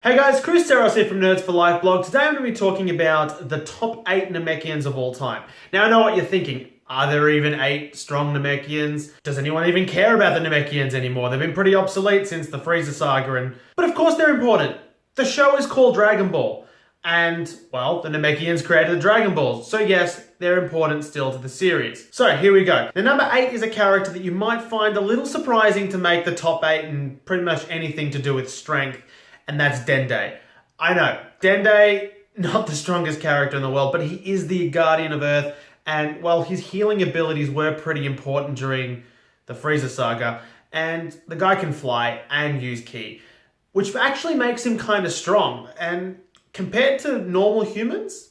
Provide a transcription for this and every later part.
Hey guys, Chris Saros here from Nerds for Life blog. Today I'm going to be talking about the top 8 Namekians of all time. Now I know what you're thinking. Are there even 8 strong Namekians? Does anyone even care about the Namekians anymore? They've been pretty obsolete since the Frieza saga But of course they're important. The show is called Dragon Ball. And, well, the Namekians created the Dragon Balls. So yes, they're important still to the series. So here we go. The number 8 is a character that you might find a little surprising to make the top 8 in pretty much anything to do with strength. And that's Dende. I know, Dende, not the strongest character in the world, but he is the guardian of Earth. And, well, his healing abilities were pretty important during the Frieza saga. And the guy can fly and use ki, which actually makes him kind of strong. And compared to normal humans,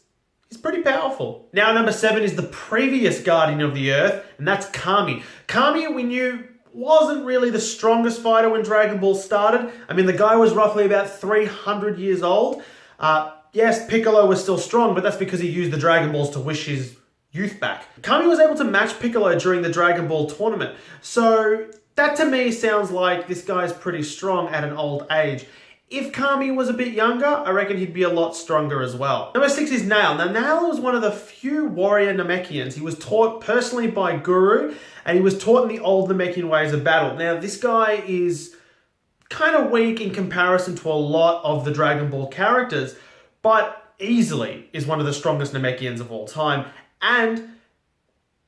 he's pretty powerful. Now, number 7 is the previous guardian of the Earth, and that's Kami. Kami, we knew, wasn't really the strongest fighter when Dragon Ball started. I mean, the guy was roughly about 300 years old. Yes, Piccolo was still strong, but that's because he used the Dragon Balls to wish his youth back. Kami was able to match Piccolo during the Dragon Ball tournament. So that to me sounds like this guy's pretty strong at an old age. If Kami was a bit younger, I reckon he'd be a lot stronger as well. Number 6 is Nail. Now, Nail was one of the few warrior Namekians. He was taught personally by Guru, and he was taught in the old Namekian ways of battle. Now, this guy is kind of weak in comparison to a lot of the Dragon Ball characters, but easily is one of the strongest Namekians of all time, and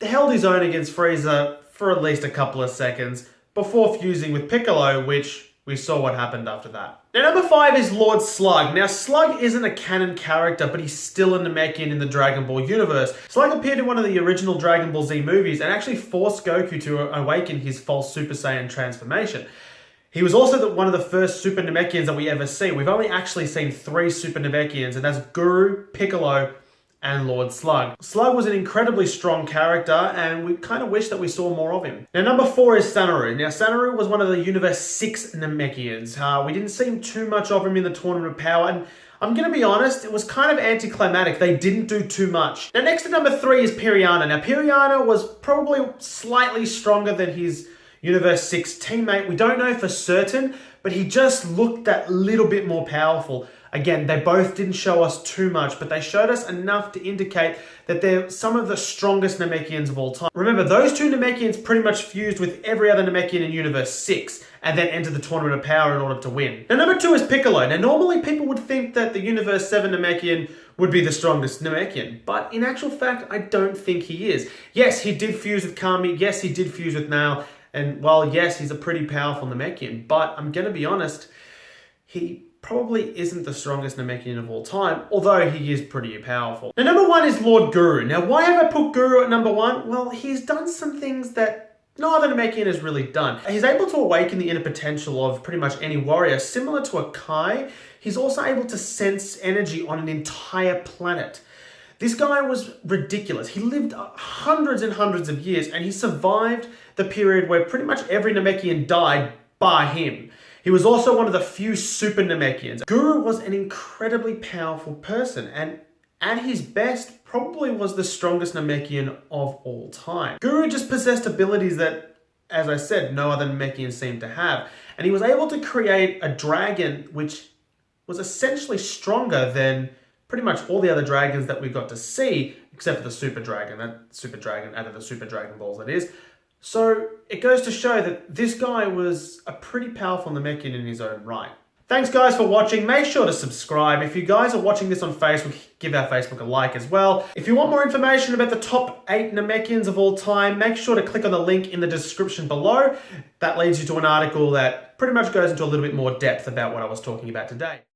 held his own against Frieza for at least a couple of seconds before fusing with Piccolo, which we saw what happened after that. Now, number 5 is Lord Slug. Now, Slug isn't a canon character, but he's still a Namekian in the Dragon Ball universe. Slug appeared in one of the original Dragon Ball Z movies and actually forced Goku to awaken his false Super Saiyan transformation. He was also one of the first Super Namekians that we ever see. We've only actually seen 3 Super Namekians, and that's Guru, Piccolo, and Lord Slug. Slug was an incredibly strong character, and we kind of wish that we saw more of him. Now, number 4 is Sanaru. Now, Sanaru was one of the Universe 6 Namekians. We didn't see too much of him in the Tournament of Power, and I'm going to be honest, it was kind of anticlimactic. They didn't do too much. Now, next to number 3 is Periana. Now, Periana was probably slightly stronger than his Universe 6 teammate. We don't know for certain, but he just looked that little bit more powerful. Again, they both didn't show us too much, but they showed us enough to indicate that they're some of the strongest Namekians of all time. Remember, those 2 Namekians pretty much fused with every other Namekian in Universe 6 and then entered the Tournament of Power in order to win. Now, number 2 is Piccolo. Now, normally people would think that the Universe 7 Namekian would be the strongest Namekian, but in actual fact, I don't think he is. Yes, he did fuse with Kami. Yes, he did fuse with Nail. And, well, yes, he's a pretty powerful Namekian, but I'm going to be honest, he probably isn't the strongest Namekian of all time, although he is pretty powerful. Now, number 1 is Lord Guru. Now, why have I put Guru at number 1? Well, he's done some things that no other Namekian has really done. He's able to awaken the inner potential of pretty much any warrior, similar to a Kai. He's also able to sense energy on an entire planet. This guy was ridiculous. He lived hundreds and hundreds of years, and he survived the period where pretty much every Namekian died by him. He was also one of the few Super Namekians. Guru was an incredibly powerful person, and at his best, probably was the strongest Namekian of all time. Guru just possessed abilities that, as I said, no other Namekian seemed to have. And he was able to create a dragon which was essentially stronger than pretty much all the other dragons that we got to see, except for the Super Dragon. That Super Dragon, out of the Super Dragon Balls, that is. So it goes to show that this guy was a pretty powerful Namekian in his own right. Thanks guys for watching. Make sure to subscribe. If you guys are watching this on Facebook, give our Facebook a like as well. If you want more information about the top 8 Namekians of all time, make sure to click on the link in the description below. That leads you to an article that pretty much goes into a little bit more depth about what I was talking about today.